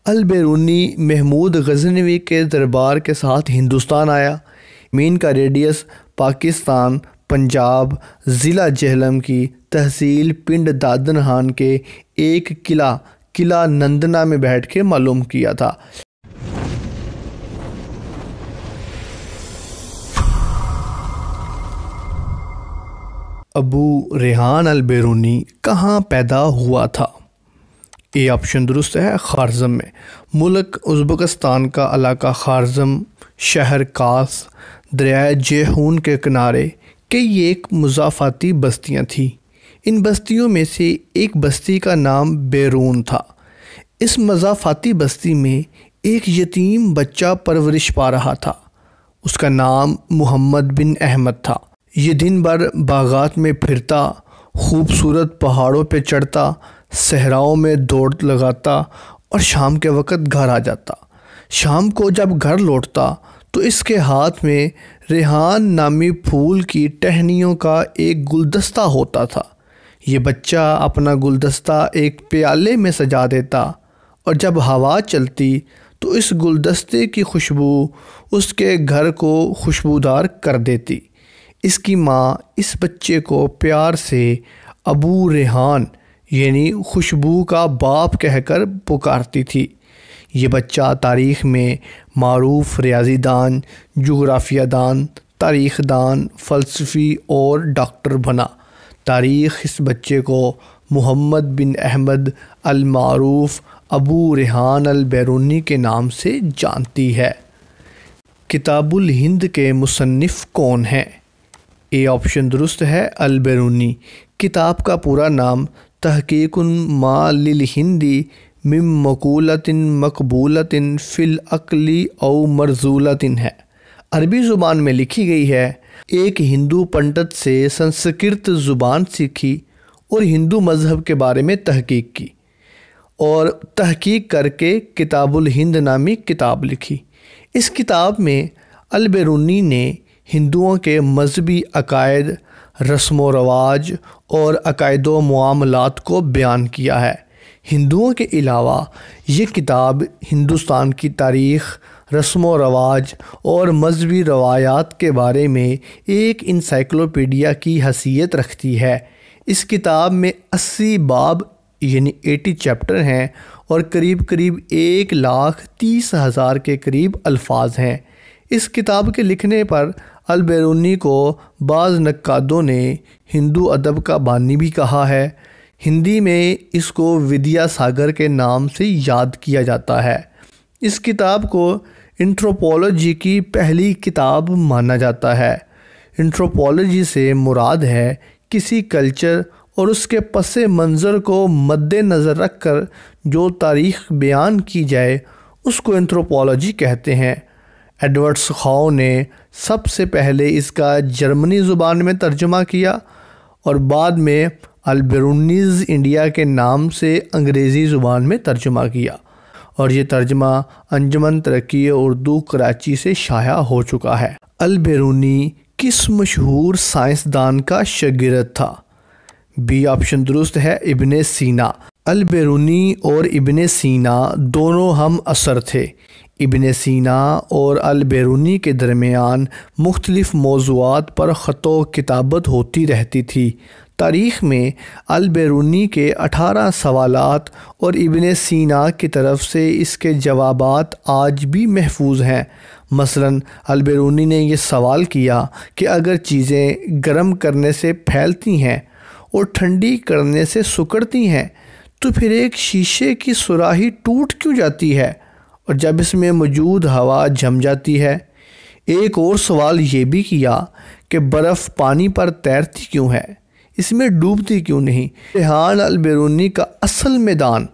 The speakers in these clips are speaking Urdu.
البیرونی محمود غزنوی کے دربار کے ساتھ ہندوستان آیا۔ مین کا ریڈیس پاکستان، پنجاب، ضلع جہلم کی تحصیل پنڈ دادنہان کے ایک قلعہ نندنا میں بیٹھ کے معلوم کیا تھا۔ ابو ریحان البیرونی کہاں پیدا ہوا تھا؟ اے آپشن درست ہے، خارزم میں۔ ملک ازبکستان کا علاقہ خارزم، شہر کاس، دریائے جیحون کے کنارے کئی ایک مضافاتی بستیاں تھیں۔ ان بستیوں میں سے ایک بستی کا نام بیرون تھا۔ اس مضافاتی بستی میں ایک یتیم بچہ پرورش پا رہا تھا۔ اس کا نام محمد بن احمد تھا۔ یہ دن بھر باغات میں پھرتا، خوبصورت پہاڑوں پہ چڑھتا، صحراؤں میں دوڑ لگاتا اور شام کے وقت گھر آ جاتا۔ شام کو جب گھر لوٹتا تو اس کے ہاتھ میں ریحان نامی پھول کی ٹہنیوں کا ایک گلدستہ ہوتا تھا۔ یہ بچہ اپنا گلدستہ ایک پیالے میں سجا دیتا اور جب ہوا چلتی تو اس گلدستے کی خوشبو اس کے گھر کو خوشبودار کر دیتی۔ اس کی ماں اس بچے کو پیار سے ابو ریحان یعنی خوشبو کا باپ کہہ کر پکارتی تھی۔ یہ بچہ تاریخ میں معروف ریاضی دان، جغرافیہ دان، تاریخ دان، فلسفی اور ڈاکٹر بنا۔ تاریخ اس بچے کو محمد بن احمد المعروف ابو ریحان البیرونی کے نام سے جانتی ہے۔ کتاب الہند کے مصنف کون ہیں؟ اے آپشن درست ہے، البیرونی۔ کتاب کا پورا نام تحقیق ما للہندی من مقولۃ مقبولۃ فی العقل او مرزولۃ ہے۔ عربی زبان میں لکھی گئی ہے۔ ایک ہندو پنڈت سے سنسکرت زبان سیکھی اور ہندو مذہب کے بارے میں تحقیق کی اور تحقیق کر کے کتاب الہند نامی کتاب لکھی۔ اس کتاب میں البیرونی نے ہندوؤں کے مذہبی عقائد، رسم و رواج اور عقائد و معاملات کو بیان کیا ہے۔ ہندوؤں کے علاوہ یہ کتاب ہندوستان کی تاریخ، رسم و رواج اور مذہبی روایات کے بارے میں ایک انسائکلوپیڈیا کی حیثیت رکھتی ہے۔ اس کتاب میں 80 باب یعنی 80 چیپٹر ہیں اور قریب 1,30,000 کے قریب الفاظ ہیں۔ اس کتاب کے لکھنے پر البیرونی کو بعض نقادوں نے ہندو ادب کا بانی بھی کہا ہے۔ ہندی میں اس کو ودیا ساگر کے نام سے یاد کیا جاتا ہے۔ اس کتاب کو انتھروپولوجی کی پہلی کتاب مانا جاتا ہے۔ انتھروپولوجی سے مراد ہے کسی کلچر اور اس کے پس منظر کو مد نظر رکھ کر جو تاریخ بیان کی جائے اس کو انتھروپولوجی کہتے ہیں۔ ایڈورڈ خاؤ نے سب سے پہلے اس کا جرمنی زبان میں ترجمہ کیا اور بعد میں البیرونیز انڈیا کے نام سے انگریزی زبان میں ترجمہ کیا، اور یہ ترجمہ انجمن ترقی اردو کراچی سے شائع ہو چکا ہے۔ البیرونی کس مشہور سائنسدان کا شاگرد تھا؟ بی آپشن درست ہے، ابن سینا۔ البیرونی اور ابن سینا دونوں ہم عصر تھے۔ ابن سینا اور البیرونی کے درمیان مختلف موضوعات پر خط و کتابت ہوتی رہتی تھی۔ تاریخ میں البیرونی کے 18 سوالات اور ابن سینا کی طرف سے اس کے جوابات آج بھی محفوظ ہیں۔ مثلاً البیرونی نے یہ سوال کیا کہ اگر چیزیں گرم کرنے سے پھیلتی ہیں اور ٹھنڈی کرنے سے سکڑتی ہیں تو پھر ایک شیشے کی سراہی ٹوٹ کیوں جاتی ہے اور جب اس میں موجود ہوا جم جاتی ہے؟ ایک اور سوال یہ بھی کیا کہ برف پانی پر تیرتی کیوں ہے، اس میں ڈوبتی کیوں نہیں؟ ریحان البیرونی کا اصل میدان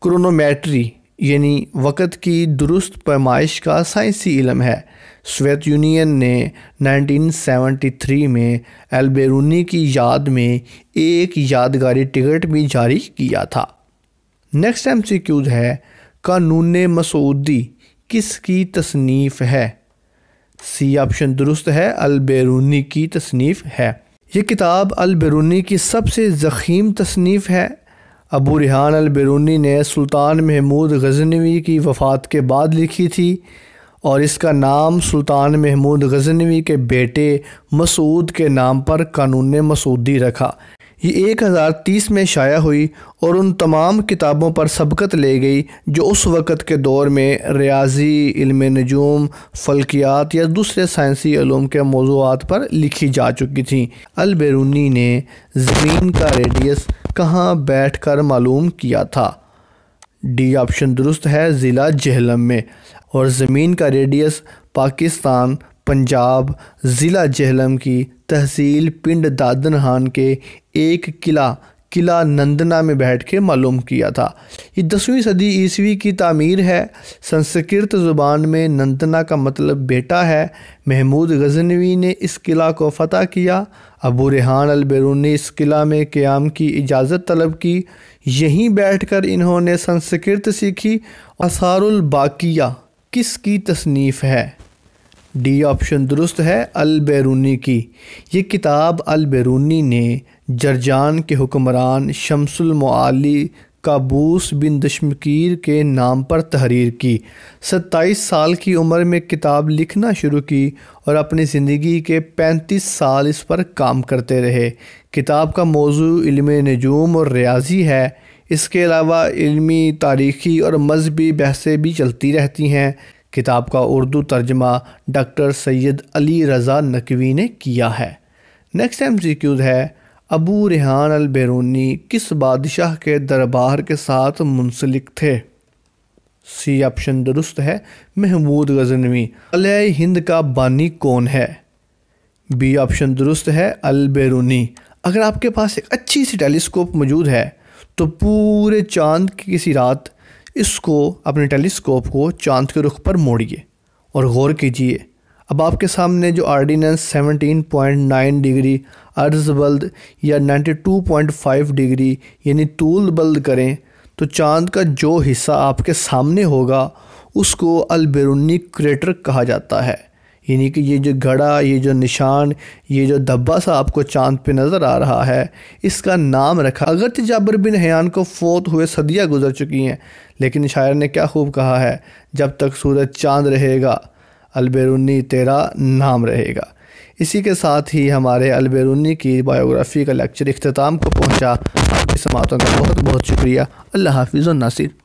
کرونومیٹری یعنی وقت کی درست پیمائش کا سائنسی علم ہے۔ سوویت یونین نے 1973 میں البیرونی کی یاد میں ایک یادگاری ٹکٹ بھی جاری کیا تھا۔ نیکسٹ MCQ ہے، قانون مسعودی کس کی تصنیف ہے؟ سی آپشن درست ہے، البیرونی کی تصنیف ہے۔ یہ کتاب البیرونی کی سب سے ضخیم تصنیف ہے۔ ابو ریحان البیرونی نے سلطان محمود غزنوی کی وفات کے بعد لکھی تھی اور اس کا نام سلطان محمود غزنوی کے بیٹے مسعود کے نام پر قانون مسعودی رکھا۔ یہ 1030 میں شائع ہوئی اور ان تمام کتابوں پر سبقت لے گئی جو اس وقت کے دور میں ریاضی، علم نجوم، فلکیات یا دوسرے سائنسی علوم کے موضوعات پر لکھی جا چکی تھیں۔ البیرونی نے زمین کا ریڈیس کہاں بیٹھ کر معلوم کیا تھا؟ ڈی آپشن درست ہے، ضلع جہلم میں، اور زمین کا ریڈیس پاکستان، پنجاب، ضلع جہلم کی تحصیل پنڈ دادنہان کے ایک قلعہ نندنا میں بیٹھ کے معلوم کیا تھا۔ یہ 10ویں صدی عیسوی کی تعمیر ہے۔ سنسکرت زبان میں نندنا کا مطلب بیٹا ہے۔ محمود غزنوی نے اس قلعہ کو فتح کیا۔ ابو ریحان البیرونی نے اس قلعہ میں قیام کی اجازت طلب کی۔ یہیں بیٹھ کر انہوں نے سنسکرت سیکھی۔ آثار الباقیہ کس کی تصنیف ہے؟ ڈی آپشن درست ہے، البیرونی کی۔ یہ کتاب البیرونی نے جرجان کے حکمران شمس المعالی قابوس بن دشمکیر کے نام پر تحریر کی۔ 27 سال کی عمر میں کتاب لکھنا شروع کی اور اپنی زندگی کے 35 سال اس پر کام کرتے رہے۔ کتاب کا موضوع علم نجوم اور ریاضی ہے۔ اس کے علاوہ علمی، تاریخی اور مذہبی بحثیں بھی چلتی رہتی ہیں۔ کتاب کا اردو ترجمہ ڈاکٹر سید علی رضا نقوی نے کیا ہے۔ نیکسٹ MCQ ہے، ابو ریحان البیرونی کس بادشاہ کے دربار کے ساتھ منسلک تھے؟ سی آپشن درست ہے، محمود غزنوی۔ قلعہ ہند کا بانی کون ہے؟ بی آپشن درست ہے، البیرونی۔ اگر آپ کے پاس ایک اچھی سی ٹیلیسکوپ موجود ہے تو پورے چاند کی کسی رات اس کو، اپنے ٹیلیسکوپ کو چاند کے رخ پر موڑیے اور غور کیجیے۔ اب آپ کے سامنے جو آرڈیننس 17.9 ڈگری عرض بلد یا 92.5 ڈگری یعنی طول بلد کریں تو چاند کا جو حصہ آپ کے سامنے ہوگا اس کو البیرونی کریٹر کہا جاتا ہے۔ یعنی کہ یہ جو گھڑا، یہ جو نشان، یہ جو دھبا سا آپ کو چاند پہ نظر آ رہا ہے، اس کا نام رکھا۔ اگرچہ جابر بن حیان کو فوت ہوئے صدیاں گزر چکی ہیں، لیکن شاعر نے کیا خوب کہا ہے، جب تک سورج چاند رہے گا البیرونی تیرا نام رہے گا۔ اسی کے ساتھ ہی ہمارے البیرونی کی بایوگرافی کا لیکچر اختتام کو پہنچا۔ آپ کی سماعتوں کا بہت بہت شکریہ۔ اللہ حافظ الناصر۔